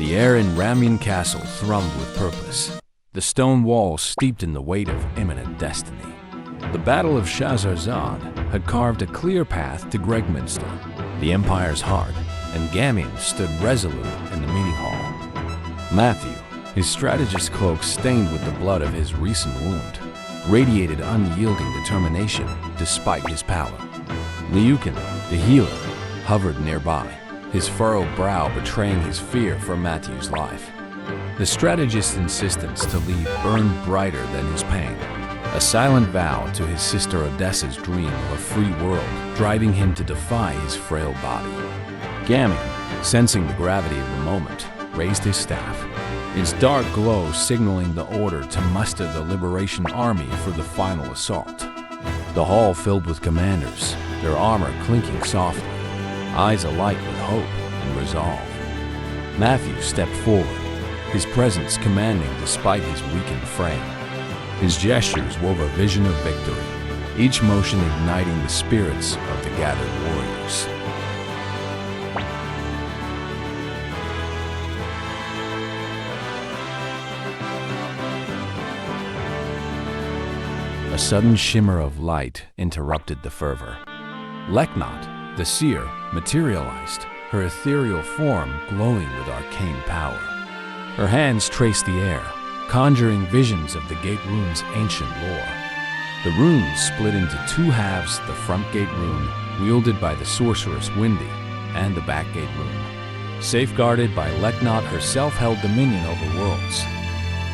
The air in Ramyeon Castle thrummed with purpose, the stone walls steeped in the weight of imminent destiny. The Battle of Shazarzad had carved a clear path to Gregminster, the Empire's heart, and Gameon stood resolute in the meeting hall. Mathiu, his strategist's cloak stained with the blood of his recent wound, radiated unyielding determination despite his pallor. Liukin, the healer, hovered nearby, his furrowed brow betraying his fear for Mathiu's life. The strategist's insistence to leave burned brighter than his pain, a silent vow to his sister Odessa's dream of a free world, driving him to defy his frail body. Gameon, sensing the gravity of the moment, raised his staff, its dark glow signaling the order to muster the Liberation Army for the final assault. The hall filled with commanders, their armor clinking softly, eyes alight with hope and resolve. Mathiu stepped forward, his presence commanding despite his weakened frame. His gestures wove a vision of victory, each motion igniting the spirits of the gathered warriors. A sudden shimmer of light interrupted the fervor. Leknaat, the seer, materialized, her ethereal form glowing with arcane power. Her hands traced the air, conjuring visions of the Gate Rune's ancient lore. The runes split into two halves, the Front Gate Rune, wielded by the sorceress Windy, and the Back Gate Rune, safeguarded by Leknaat herself held dominion over worlds.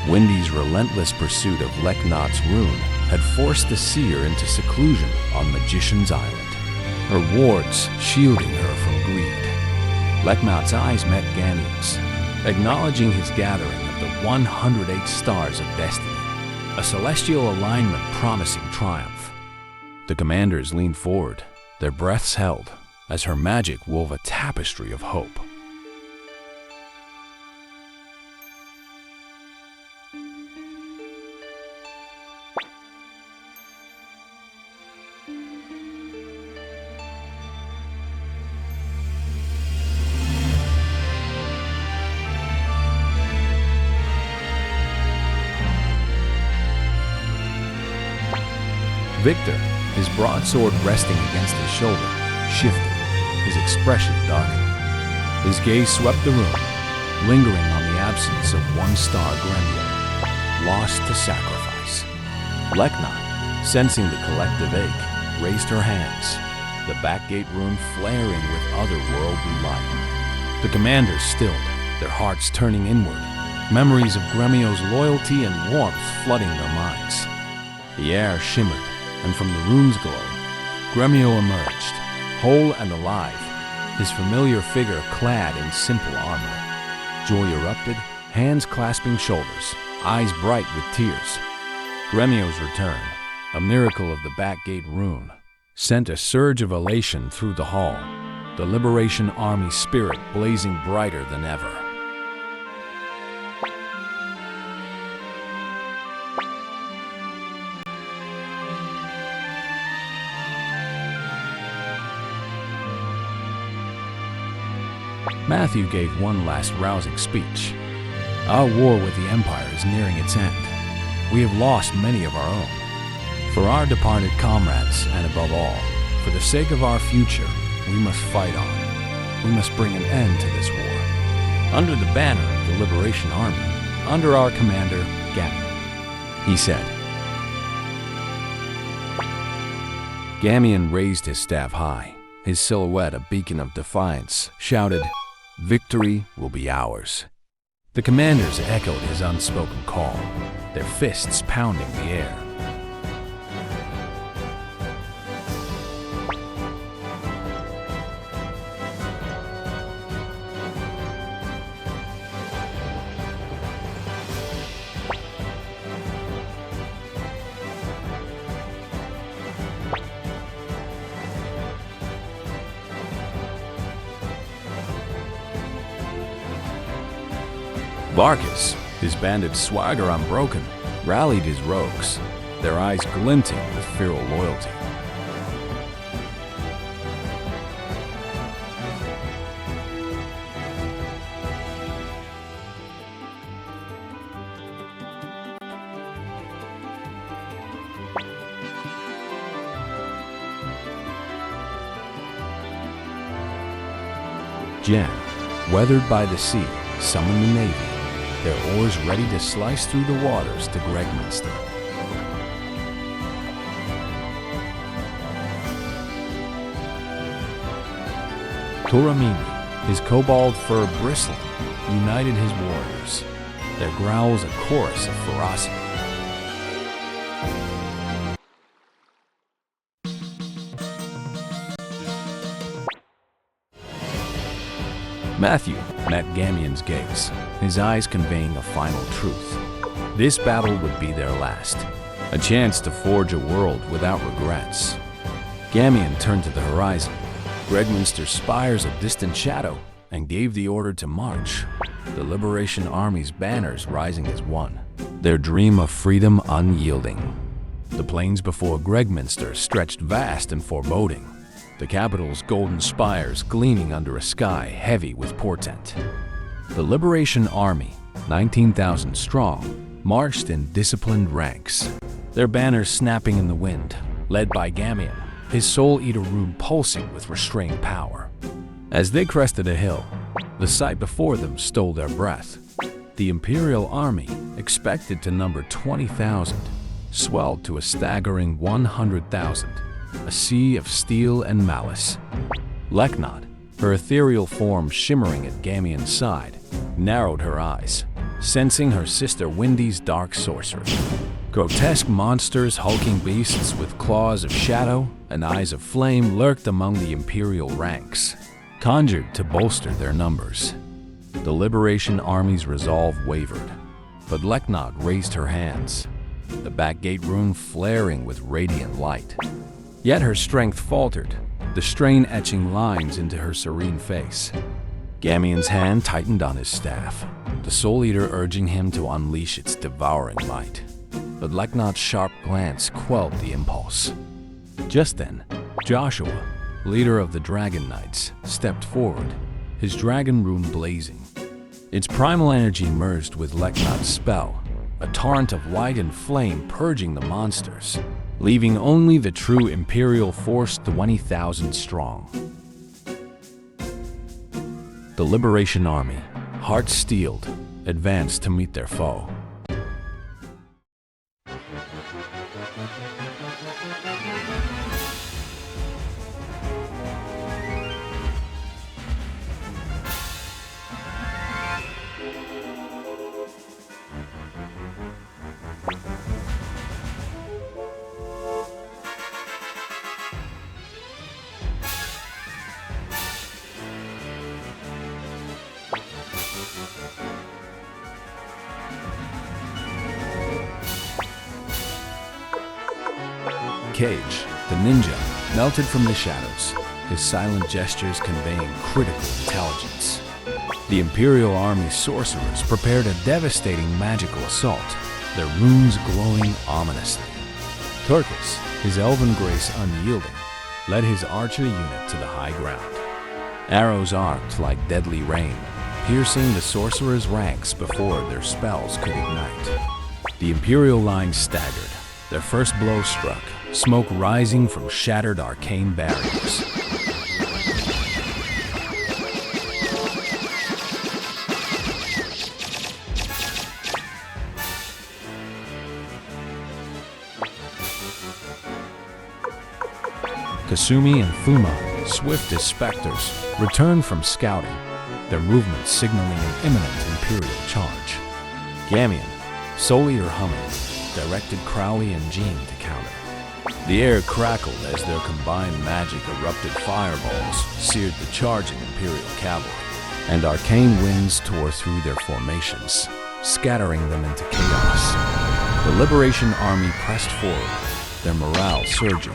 Windy's relentless pursuit of Leknaat's rune had forced the seer into seclusion on Magician's Island, her wards shielding her from greed. Leknaat's eyes met Gameon's, acknowledging his gathering of the 108 stars of destiny, a celestial alignment promising triumph. The commanders leaned forward, their breaths held, as her magic wove a tapestry of hope. Viktor, his broadsword resting against his shoulder, shifted, his expression darkened. His gaze swept the room, lingering on the absence of one-star Gremio, lost to sacrifice. Leknaat, sensing the collective ache, raised her hands, the Back Gate Rune flaring with otherworldly light. The commanders stilled, their hearts turning inward, memories of Gremio's loyalty and warmth flooding their minds. The air shimmered, and from the rune's glow, Gremio emerged, whole and alive, his familiar figure clad in simple armor. Joy erupted, hands clasping shoulders, eyes bright with tears. Gremio's return, a miracle of the Back Gate Rune, sent a surge of elation through the hall, the Liberation Army spirit blazing brighter than ever. Mathiu gave one last rousing speech. Our war with the Empire is nearing its end. We have lost many of our own. For our departed comrades, and above all, for the sake of our future, we must fight on. We must bring an end to this war. Under the banner of the Liberation Army, under our commander, Gameon, he said. Gameon raised his staff high, his silhouette a beacon of defiance, shouted, "Victory will be ours." The commanders echoed his unspoken call, their fists pounding the air. Vargas, his bandit swagger unbroken, rallied his rogues, their eyes glinting with feral loyalty. Jan, weathered by the sea, summoned the navy, their oars ready to slice through the waters to Gregminster. Turamini, his cobalt fur bristling, united his warriors, their growls a chorus of ferocity. Mathiu met Gameon's gaze, his eyes conveying a final truth. This battle would be their last, a chance to forge a world without regrets. Gameon turned to the horizon. Gregminster spires a distant shadow and gave the order to march, the Liberation Army's banners rising as one, their dream of freedom unyielding. The plains before Gregminster stretched vast and foreboding, the capital's golden spires gleaming under a sky heavy with portent. The Liberation Army, 19,000 strong, marched in disciplined ranks, their banners snapping in the wind, led by Gameon, his Soul Eater rune pulsing with restraining power. As they crested a hill, the sight before them stole their breath. The Imperial army, expected to number 20,000, swelled to a staggering 100,000, a sea of steel and malice. Leknaat, her ethereal form shimmering at Gameon's side, narrowed her eyes, sensing her sister Windy's dark sorcery. Grotesque monsters, hulking beasts with claws of shadow and eyes of flame lurked among the Imperial ranks, conjured to bolster their numbers. The Liberation Army's resolve wavered, but Leknaat raised her hands, the Back Gate Rune flaring with radiant light. Yet her strength faltered, the strain etching lines into her serene face. Gameon's hand tightened on his staff, the Soul Eater urging him to unleash its devouring might. But Leknaat's sharp glance quelled the impulse. Just then, Joshua, leader of the Dragon Knights, stepped forward, his dragon rune blazing. Its primal energy merged with Leknaat's spell, a torrent of light and flame purging the monsters, leaving only the true Imperial force 20,000 strong. The Liberation Army, hearts steeled, advanced to meet their foe. Cage, the ninja, melted from the shadows, his silent gestures conveying critical intelligence. The Imperial Army's sorcerers prepared a devastating magical assault, their runes glowing ominously. Kirkis, his elven grace unyielding, led his archer unit to the high ground. Arrows arced like deadly rain, piercing the sorcerers' ranks before their spells could ignite. The Imperial line staggered, their first blow struck, smoke rising from shattered arcane barriers. Kasumi and Fuma, swift as specters, returned from scouting, their movements signaling an imminent Imperial charge. Gameon, Soul Eater humming, directed Crowley and Jean to counter. The air crackled as their combined magic erupted fireballs, seared the charging Imperial cavalry, and arcane winds tore through their formations, scattering them into chaos. The Liberation Army pressed forward, their morale surging.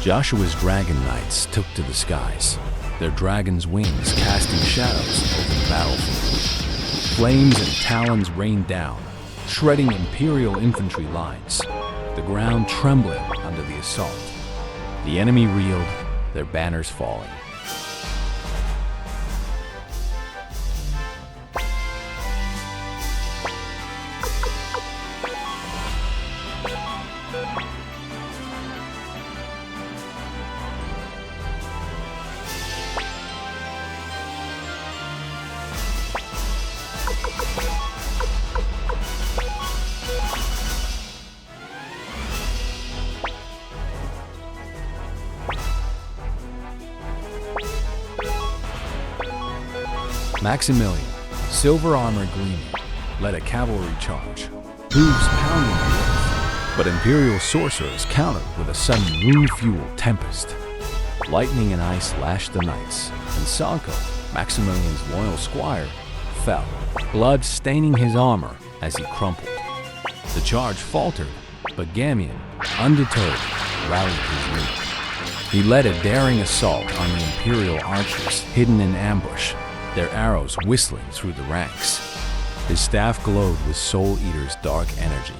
Joshua's dragon knights took to the skies, their dragon's wings casting shadows over the battlefield. Flames and talons rained down, shredding Imperial infantry lines, the ground trembling under the assault. The enemy reeled, their banners falling. Maximilian, silver armor gleaming, led a cavalry charge, hooves pounding the earth, but Imperial sorcerers countered with a sudden rune-fueled tempest. Lightning and ice lashed the knights, and Sanko, Maximilian's loyal squire, fell, blood staining his armor as he crumpled. The charge faltered, but Gameon, undeterred, rallied his rear. He led a daring assault on the Imperial archers hidden in ambush, their arrows whistling through the ranks. His staff glowed with Soul Eater's dark energy,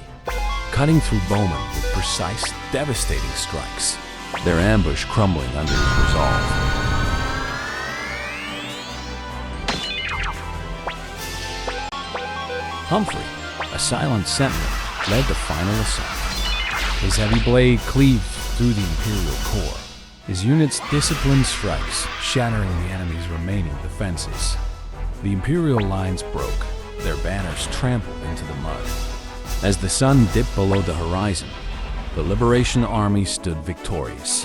cutting through bowmen with precise, devastating strikes, their ambush crumbling under his resolve. Humphrey, a silent sentinel, led the final assault. His heavy blade cleaved through the Imperial core, his unit's disciplined strikes shattering the enemy's remaining defenses. The Imperial lines broke, their banners trampled into the mud. As the sun dipped below the horizon, the Liberation Army stood victorious,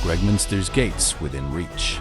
Gregminster's gates within reach.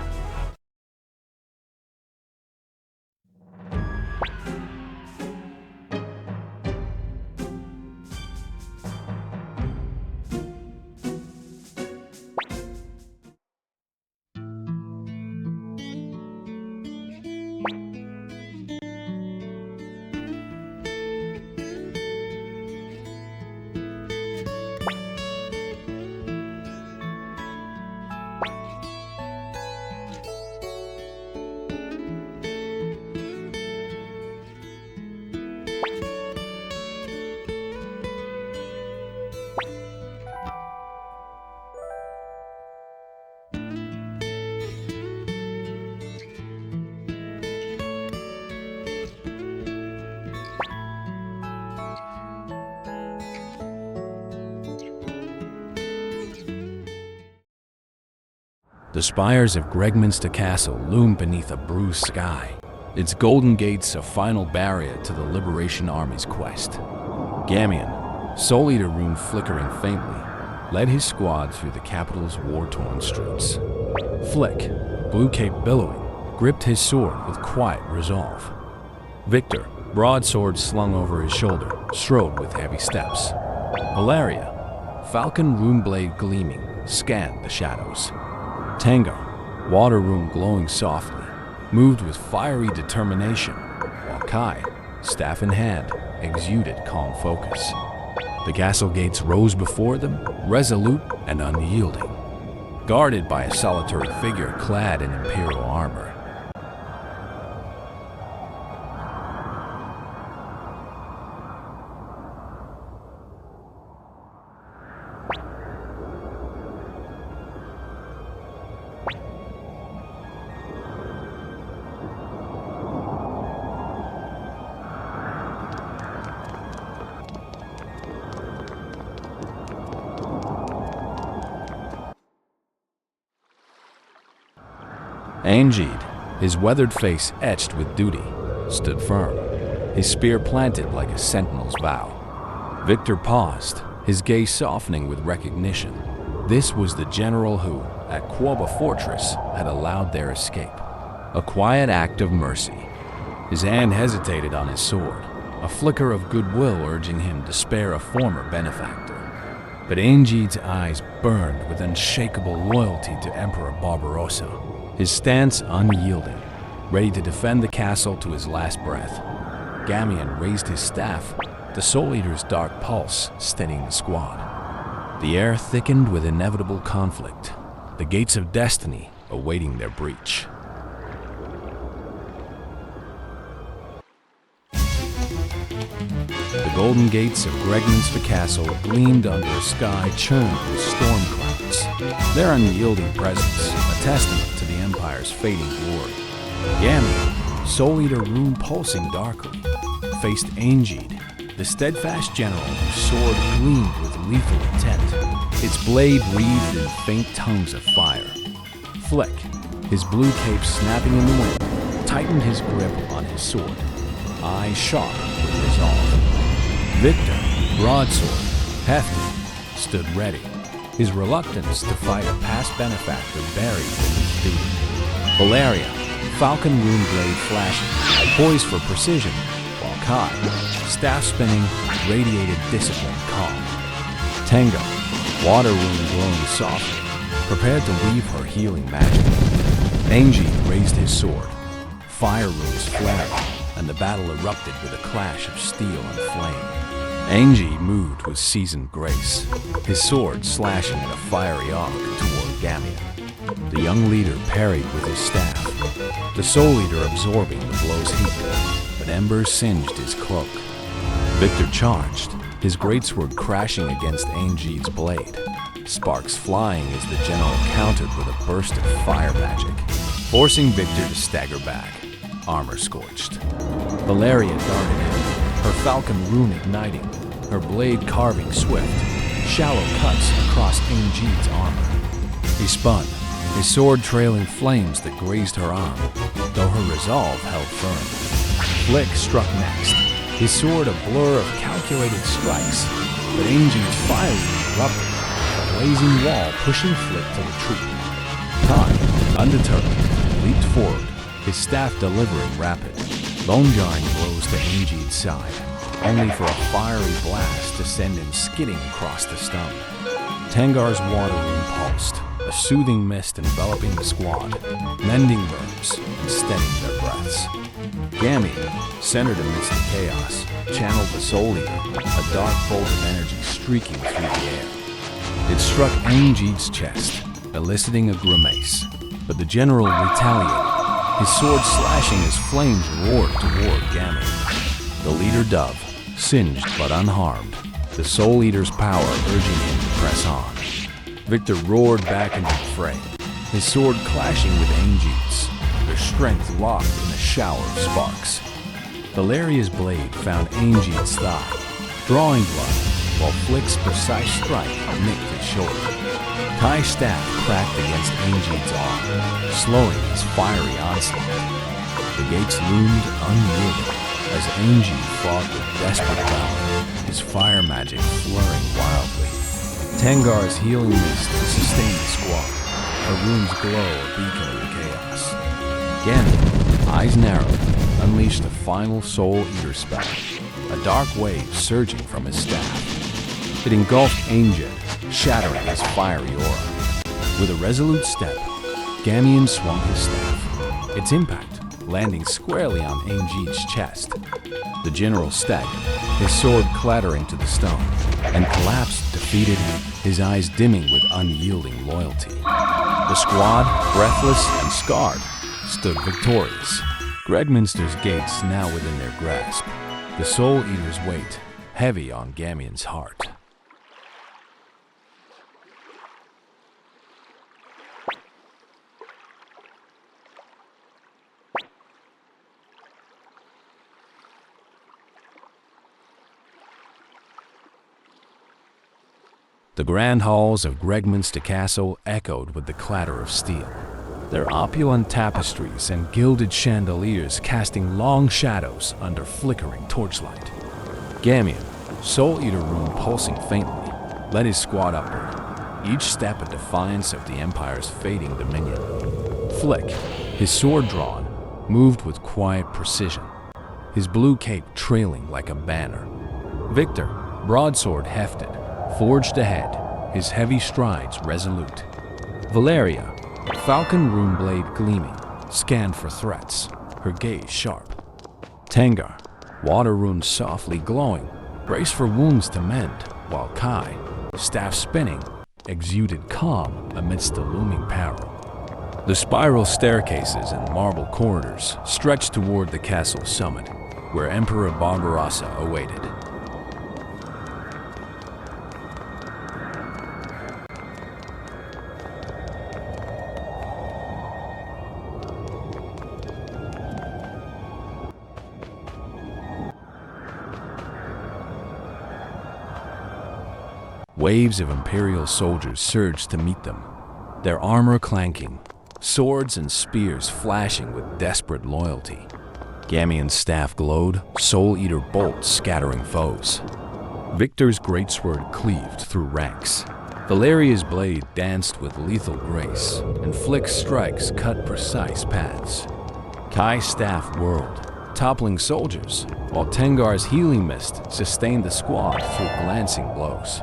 The spires of Gregminster Castle loom beneath a bruised sky, its golden gates a final barrier to the Liberation Army's quest. Gameon, Soul Eater rune flickering faintly, led his squad through the capital's war-torn streets. Flik, blue cape billowing, gripped his sword with quiet resolve. Viktor, broadsword slung over his shoulder, strode with heavy steps. Valeria, falcon rune blade gleaming, scanned the shadows. Tengaar, water rune glowing softly, moved with fiery determination, while Kai, staff in hand, exuded calm focus. The castle gates rose before them, resolute and unyielding, guarded by a solitary figure clad in Imperial armor. Ain Gide, his weathered face etched with duty, stood firm, his spear planted like a sentinel's vow. Viktor paused, his gaze softening with recognition. This was the general who, at Quoba Fortress, had allowed their escape. A quiet act of mercy. His hand hesitated on his sword, a flicker of goodwill urging him to spare a former benefactor. But Ain Gide's eyes burned with unshakable loyalty to Emperor Barbarossa, his stance unyielding, ready to defend the castle to his last breath. Gameon raised his staff, the Soul Eater's dark pulse steadying the squad. The air thickened with inevitable conflict, the gates of destiny awaiting their breach. The golden gates of Gregminster Castle gleamed under a sky churned with storm clouds, their unyielding presence a testament to the Empire's fading glory. Gameon, Soul Eater rune pulsing darkly, faced Ain Gide, the steadfast general whose sword gleamed with lethal intent, its blade wreathed in faint tongues of fire. Flik, his blue cape snapping in the wind, tightened his grip on his sword, eyes sharp with resolve. Viktor, broadsword, hefty, stood ready, his reluctance to fight a past benefactor buried beneath duty. Valeria, falcon rune blade flashing, poised for precision, while Kai, staff spinning, radiated discipline calm. Tengaar, water rune glowing softly, prepared to weave her healing magic. Ain Gide raised his sword, fire runes flared, and the battle erupted with a clash of steel and flame. Ain Gide moved with seasoned grace, his sword slashing in a fiery arc toward Gameon. The young leader parried with his staff, the Soul Eater absorbing the blow's heat, but embers singed his cloak. Viktor charged, his greatsword crashing against Ain Gide's blade, sparks flying as the general countered with a burst of fire magic, forcing Viktor to stagger back, armor scorched. Valeria darted in, her falcon rune igniting, her blade carving swift, shallow cuts across Ain Gide's armor. He spun, his sword trailing flames that grazed her arm, though her resolve held firm. Flik struck next, his sword a blur of calculated strikes, but Ain Gide's fire erupted, a blazing wall pushing Flik to retreat. Kai, undeterred, leaped forward, his staff delivering rapid, bone-jarring blows to Ain Gide's side, only for a fiery blast to send him skidding across the stone. Tengaar's water rune pulsed, a soothing mist enveloping the squad, mending burns and steadying their breaths. Gameon, centered amidst the chaos, channeled the Soul Eater, a dark bolt of energy streaking through the air. It struck Ain Gide's chest, eliciting a grimace, but the general retaliated, his sword slashing as flames roared toward Gameon. The leader dove, singed but unharmed, the Soul Eater's power urging him to press on. Viktor roared back into the fray, his sword clashing with Ain Gide's, their strength locked in a shower of sparks. Valeria's blade found Ain Gide's thigh, drawing blood, while Flik's precise strike nicked his shoulder. Kai's staff cracked against Ain Gide's arm, slowing his fiery onslaught. The gates loomed unyielding as Ain Gide fought with desperate valor, his fire magic flurring wildly. Tengaar's healing mist sustained the squad, her runes glow a beacon in the chaos. Gameon, eyes narrowed, unleashed a final Soul Eater spell, a dark wave surging from his staff. It engulfed Ain Gide, shattering his fiery aura. With a resolute step, Gameon swung his staff, its impact landing squarely on Ain Gide's chest. The general staggered, his sword clattering to the stone, and collapsed defeated, his eyes dimming with unyielding loyalty. The squad, breathless and scarred, stood victorious, Gregminster's gates now within their grasp, the Soul Eater's weight heavy on Gameon's heart. The grand halls of Gregminster Castle echoed with the clatter of steel, their opulent tapestries and gilded chandeliers casting long shadows under flickering torchlight. Gameon, Soul Eater rune pulsing faintly, led his squad upward, each step a defiance of the Empire's fading dominion. Flik, his sword drawn, moved with quiet precision, his blue cape trailing like a banner. Viktor, broadsword hefted, forged ahead, his heavy strides resolute. Valeria, falcon rune blade gleaming, scanned for threats, her gaze sharp. Tengaar, water rune softly glowing, braced for wounds to mend, while Kai, staff spinning, exuded calm amidst the looming peril. The spiral staircases and marble corridors stretched toward the castle's summit, where Emperor Barbarossa awaited. Waves of Imperial soldiers surged to meet them, their armor clanking, swords and spears flashing with desperate loyalty. Gameon's staff glowed, Soul Eater bolts scattering foes. Viktor's greatsword cleaved through ranks. Valeria's blade danced with lethal grace, and Flik's strikes cut precise paths. Kai's staff whirled, toppling soldiers, while Tengaar's healing mist sustained the squad through glancing blows.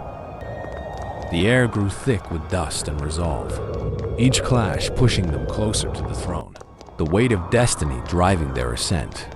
The air grew thick with dust and resolve, each clash pushing them closer to the throne, the weight of destiny driving their ascent.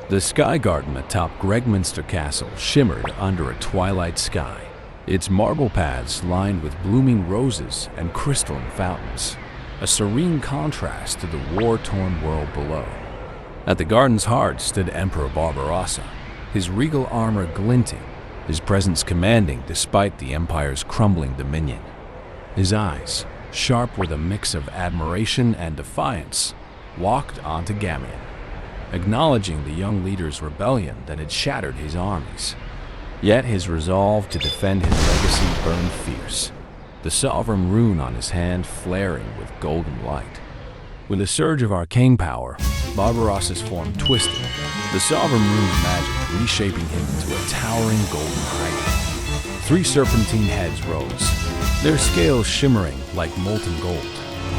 The sky garden atop Gregminster Castle shimmered under a twilight sky, its marble paths lined with blooming roses and crystalline fountains, a serene contrast to the war-torn world below. At the garden's heart stood Emperor Barbarossa, his regal armor glinting, his presence commanding despite the Empire's crumbling dominion. His eyes, sharp with a mix of admiration and defiance, locked onto Gameon, acknowledging the young leader's rebellion that had shattered his armies. Yet his resolve to defend his legacy burned fierce, the sovereign rune on his hand flaring with golden light. With a surge of arcane power, Barbarossa's form twisted, the sovereign rune's magic reshaping him into a towering Golden Hydra. 3 serpentine heads rose, their scales shimmering like molten gold,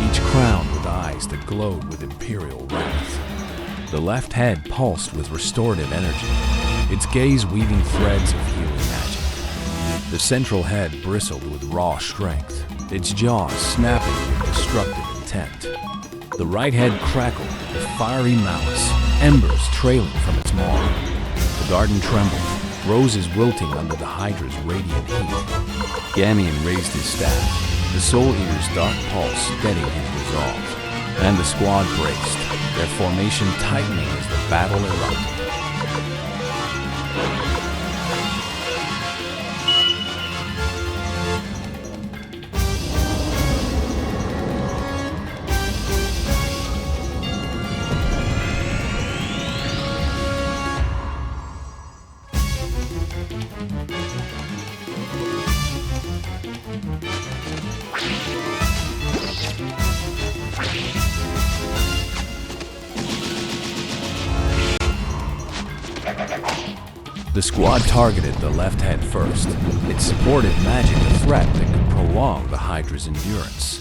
each crowned with eyes that glowed with Imperial wrath. The left head pulsed with restorative energy, its gaze weaving threads of healing magic. The central head bristled with raw strength, its jaws snapping with destructive intent. The right head crackled with fiery malice, embers trailing from its maw. The garden trembled, roses wilting under the Hydra's radiant heat. Gameon raised his staff, the Soul Eater's dark pulse steadying his resolve. And the squad braced, their formation tightening as the battle erupted. The squad targeted the left head first, its supportive magic a threat that could prolong the Hydra's endurance.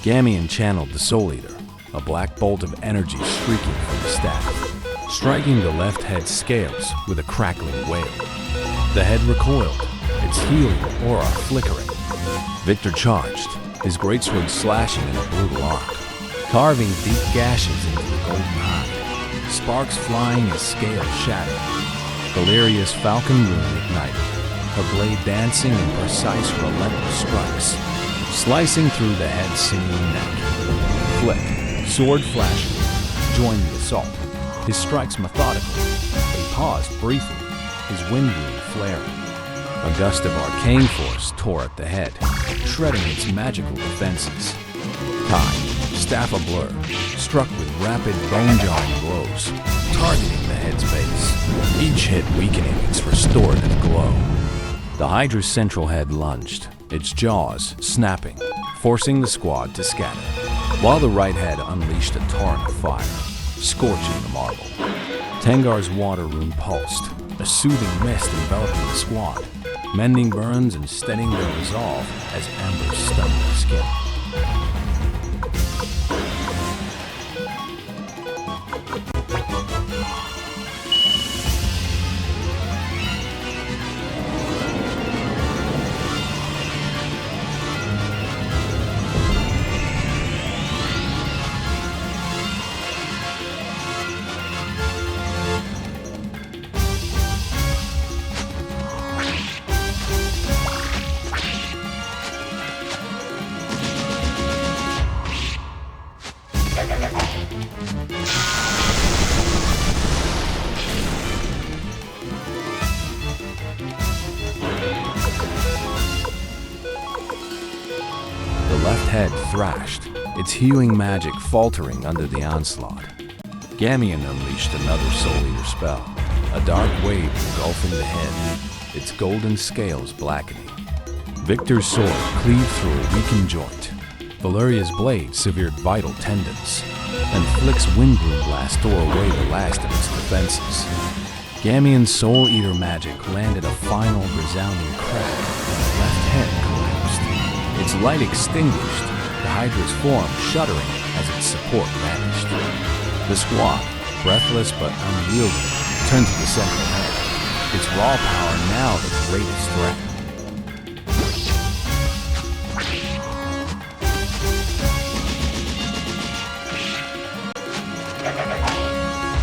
Gameon channeled the Soul Eater, a black bolt of energy streaking from the staff, striking the left head's scales with a crackling wail. The head recoiled, its healing aura flickering. Viktor charged, his greatsword slashing in a brutal arc, carving deep gashes into the golden hide, sparks flying as scales shattered. Valeria's falcon rune ignited, her blade dancing in precise, relentless strikes, slicing through the head's sinewy neck. Flik, sword flashing, joined the assault, his strikes methodical. He paused briefly, his wind rune flaring. A gust of arcane force tore at the head, shredding its magical defenses. Kai, staff ablur, struck with rapid bone-jarring blows, targeting the head's base, each hit weakening its restorative glow. The Hydra's central head lunged, its jaws snapping, forcing the squad to scatter, while the right head unleashed a torrent of fire, scorching the marble. Tengaar's water rune pulsed, a soothing mist enveloping the squad, mending burns and steadying their resolve as embers stung their The left head thrashed, its healing magic faltering under the onslaught. Gameon unleashed another Soul Eater spell, a dark wave engulfing the head, its golden scales blackening. Viktor's sword cleaved through a weakened joint. Valeria's blade severed vital tendons, and Flik's Windbloom blast tore away the last of its defenses. Gameon's Soul Eater magic landed a final resounding crack, and the left head collapsed. Its light extinguished, the Hydra's form shuddering as its support vanished. The squad, breathless but unyielding, turned to the central head, its raw power now the greatest threat.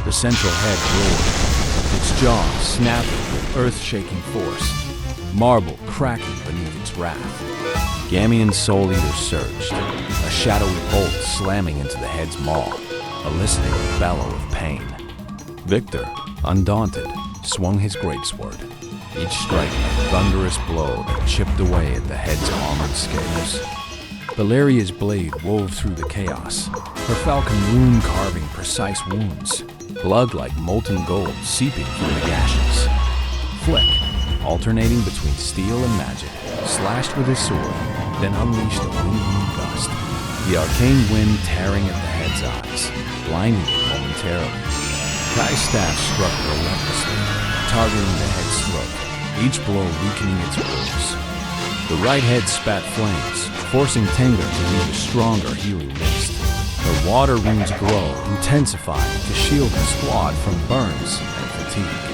The central head roared, its jaw snapping with earth-shaking force, marble cracking beneath its wrath. Gameon's Soul Eater surged, a shadowy bolt slamming into the head's maw, eliciting a bellow of pain. Viktor, undaunted, swung his greatsword, each strike a thunderous blow that chipped away at the head's armored scales. Valeria's blade wove through the chaos, her falcon rune carving precise wounds, blood like molten gold seeping through the gashes. Flik, alternating between steel and magic, slashed with his sword, then unleashed a wind-blown gust, the arcane wind tearing at the head's eyes, blinding it momentarily. Kai's staff struck relentlessly, targeting the head's throat, each blow weakening its wolves. The right head spat flames, forcing Tengaar to leave a stronger healing mist. Her water runes glow, intensifying to shield the squad from burns and fatigue.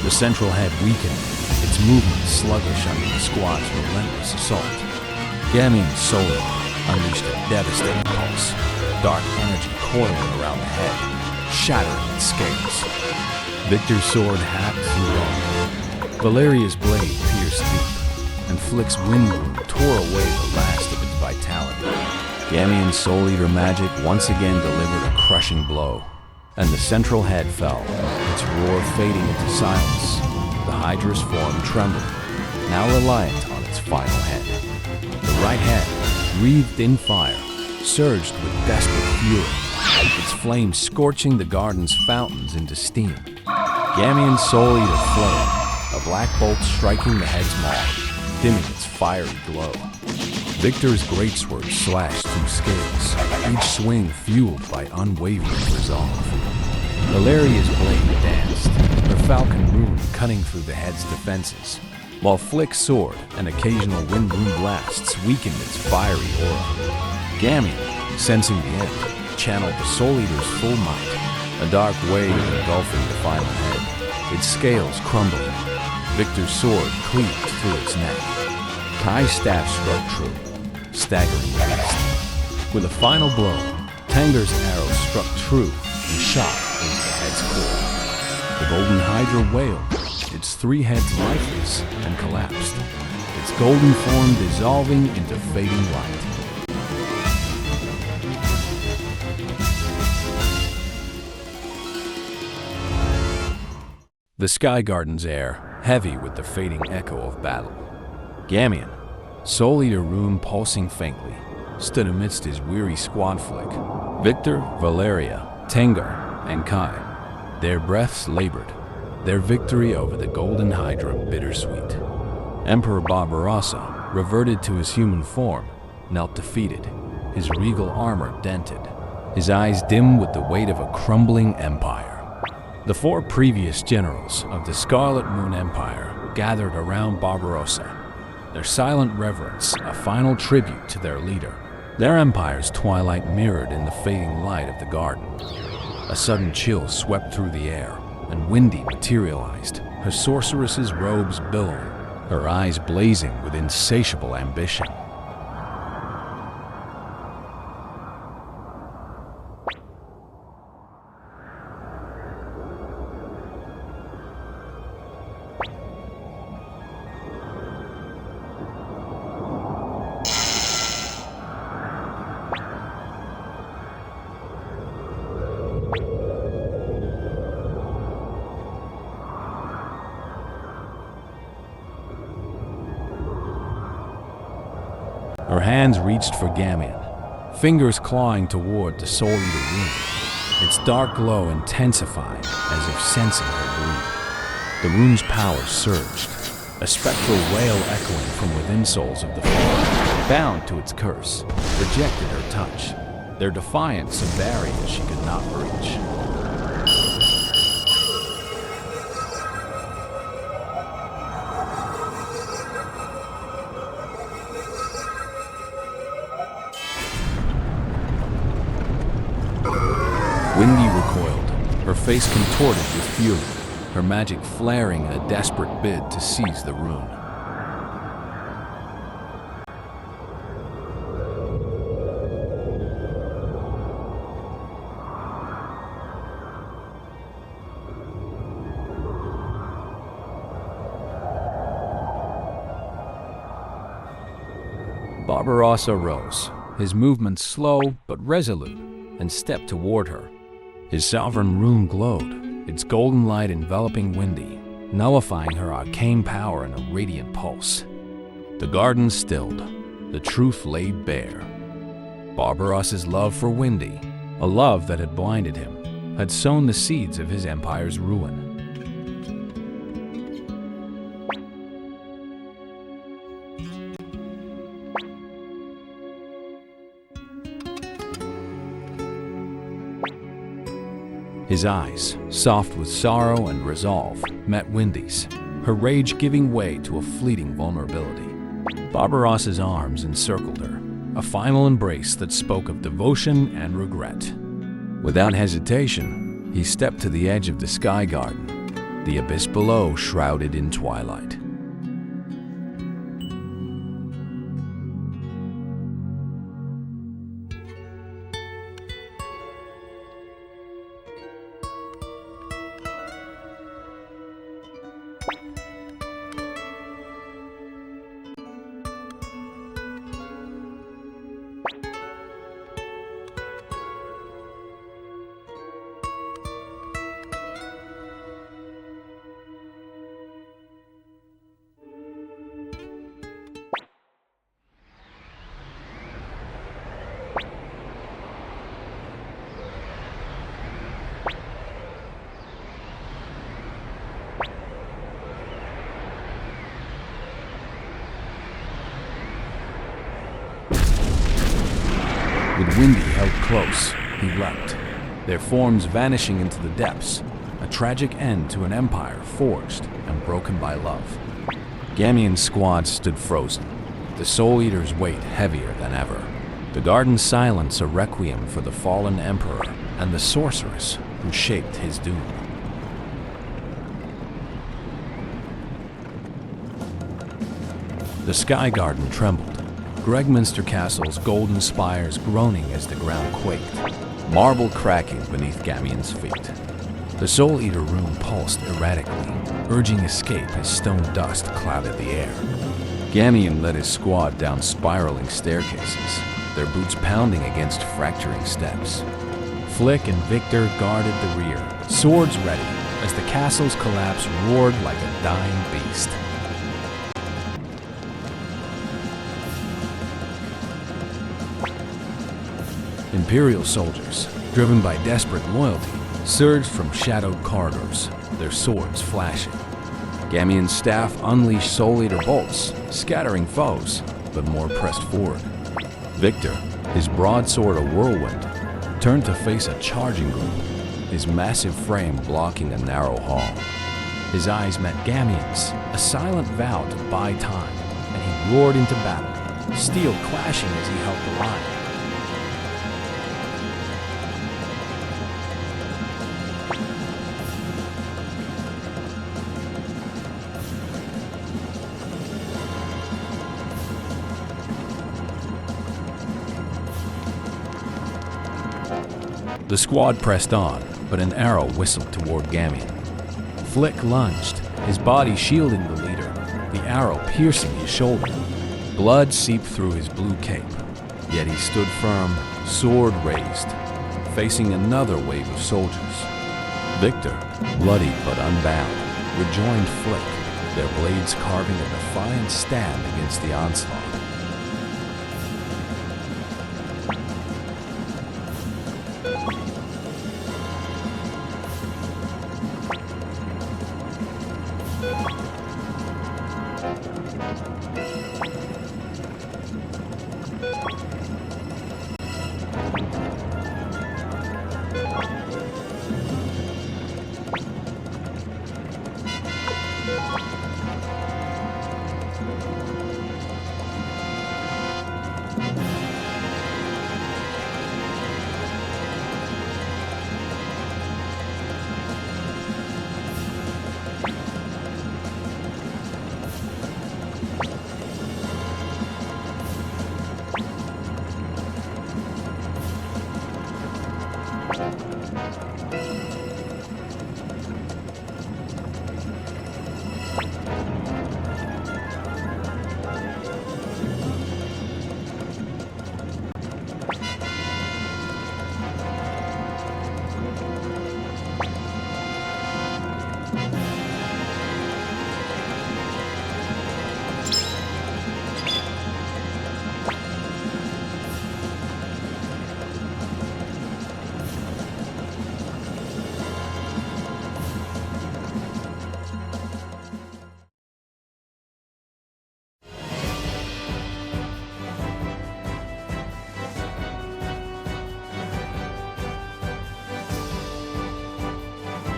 The central head weakened, its movement sluggish under the squad's relentless assault. Gameon's Soul Eater unleashed a devastating pulse, dark energy coiling around the head, shattering its scales. Viktor's sword hacked through armor. Valeria's blade pierced deep, and Flik's Windbloom tore away the last of its vitality. Gameon's Soul Eater magic once again delivered a crushing blow, and the central head fell, its roar fading into silence, the Hydra's form trembling, now reliant on its final head. The right head, wreathed in fire, surged with desperate fury, its flames scorching the garden's fountains into steam. Gameon's Soul Eater flamed, a black bolt striking the head's maw, dimming its fiery glow. Viktor's greatsword slashed through scales, each swing fueled by unwavering resolve. Valeria's blade danced, her falcon rune cutting through the head's defenses, while Flik's sword and occasional Windbloom blasts weakened its fiery aura. Gameon, sensing the end, channeled the Soul Eater's full might, a dark wave engulfing the final head, its scales crumbling. Viktor's sword cleaved through its neck. Kai's staff struck true, staggering beast. With a final blow, Tengaar's arrow struck true and shot into the head's core. The Golden Hydra wailed, its 3 heads lifeless, and collapsed, its golden form dissolving into fading light. The Sky Garden's air, heavy with the fading echo of battle. Gameon, Soul Eater rune pulsing faintly, stood amidst his weary squad flick. Viktor, Valeria, Tengaar, and Kai, their breaths labored, their victory over the Golden Hydra bittersweet. Emperor Barbarossa, reverted to his human form, knelt defeated, his regal armor dented, his eyes dim with the weight of a crumbling empire. The 4 previous generals of the Scarlet Moon Empire gathered around Barbarossa, their silent reverence a final tribute to their leader. Their empire's twilight mirrored in the fading light of the garden. A sudden chill swept through the air, and Windy materialized, her sorceress's robes billowing, her eyes blazing with insatiable ambition. Her hands reached for Gameon, fingers clawing toward the Soul Eater rune, its dark glow intensified as if sensing her greed. The rune's power surged, a spectral wail echoing from within souls of the fallen, bound to its curse, rejected her touch, their defiance a barrier she could not breach. Windy recoiled, her face contorted with fury, her magic flaring in a desperate bid to seize the rune. Barbarossa rose, his movements slow but resolute, and stepped toward her. His sovereign rune glowed, its golden light enveloping Windy, nullifying her arcane power in a radiant pulse. The garden stilled, the truth laid bare. Barbarossa's love for Windy, a love that had blinded him, had sown the seeds of his empire's ruin. His eyes, soft with sorrow and resolve, met Windy's, her rage giving way to a fleeting vulnerability. Barbarossa's arms encircled her, a final embrace that spoke of devotion and regret. Without hesitation, he stepped to the edge of the Sky Garden, the abyss below shrouded in twilight. With Windy held close, he leapt, their forms vanishing into the depths, a tragic end to an empire forged and broken by love. Gameon's squad stood frozen, the Soul Eater's weight heavier than ever. The garden's silence a requiem for the fallen emperor and the sorceress who shaped his doom. The Sky Garden trembled, Gregminster Castle's golden spires groaning as the ground quaked, marble cracking beneath Gameon's feet. The Soul Eater rune pulsed erratically, urging escape as stone dust clouded the air. Gameon led his squad down spiraling staircases, their boots pounding against fracturing steps. Flik and Viktor guarded the rear, swords ready, as the castle's collapse roared like a dying beast. Imperial soldiers, driven by desperate loyalty, surged from shadowed corridors, their swords flashing. Gameon's staff unleashed Soul Eater bolts, scattering foes, but more pressed forward. Viktor, his broadsword a whirlwind, turned to face a charging group, his massive frame blocking a narrow hall. His eyes met Gameon's, a silent vow to buy time, and he roared into battle, steel clashing as he held the line. The squad pressed on, but an arrow whistled toward Gameon. Flik lunged, his body shielding the leader, the arrow piercing his shoulder. Blood seeped through his blue cape, yet he stood firm, sword raised, facing another wave of soldiers. Viktor, bloodied but unbound, rejoined Flik, their blades carving a defiant stand against the onslaught.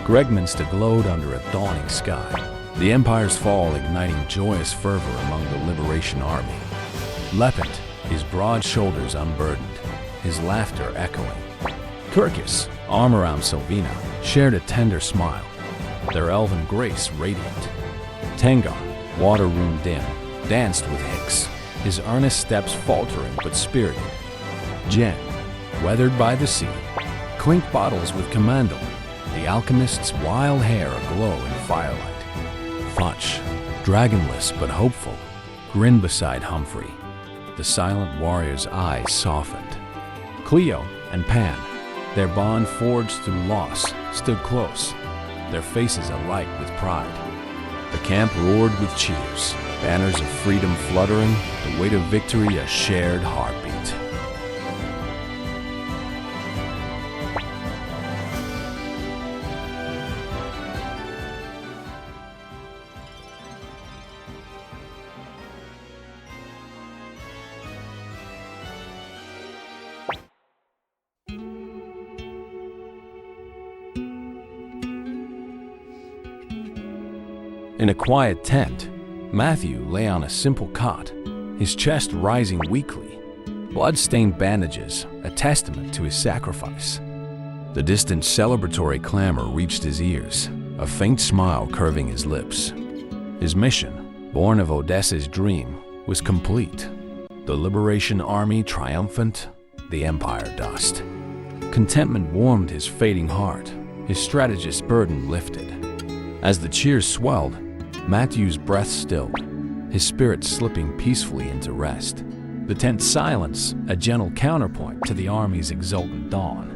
Gregminster glowed under a dawning sky, the Empire's fall igniting joyous fervor among the Liberation Army. Leknaat, his broad shoulders unburdened, his laughter echoing. Kirkis, arm around Sylvina, shared a tender smile, their elven grace radiant. Tengaar, water rune dim, danced with Hicks, his earnest steps faltering but spirited. Jen, weathered by the sea, clinked bottles with commando, the alchemist's wild hair aglow in firelight. Fudge, dragonless but hopeful, grinned beside Humphrey. The silent warrior's eyes softened. Cleo and Pan, their bond forged through loss, stood close, their faces alight with pride. The camp roared with cheers, banners of freedom fluttering, the weight of victory a shared heartbeat. In a quiet tent, Mathiu lay on a simple cot, his chest rising weakly, blood-stained bandages a testament to his sacrifice. The distant celebratory clamor reached his ears, a faint smile curving his lips. His mission, born of Odessa's dream, was complete. The Liberation Army triumphant, the Empire dust. Contentment warmed his fading heart, his strategist's burden lifted. As the cheers swelled, Mathiu's breath stilled, his spirit slipping peacefully into rest. The tense silence, a gentle counterpoint to the army's exultant dawn.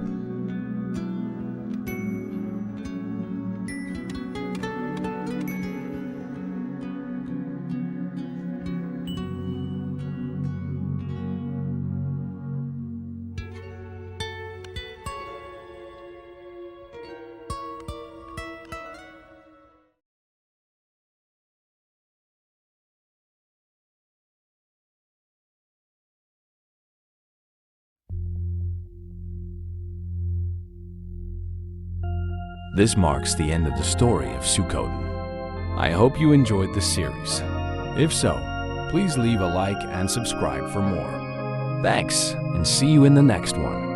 This marks the end of the story of Suikoden. I hope you enjoyed the series. If so, please leave a like and subscribe for more. Thanks, and see you in the next one.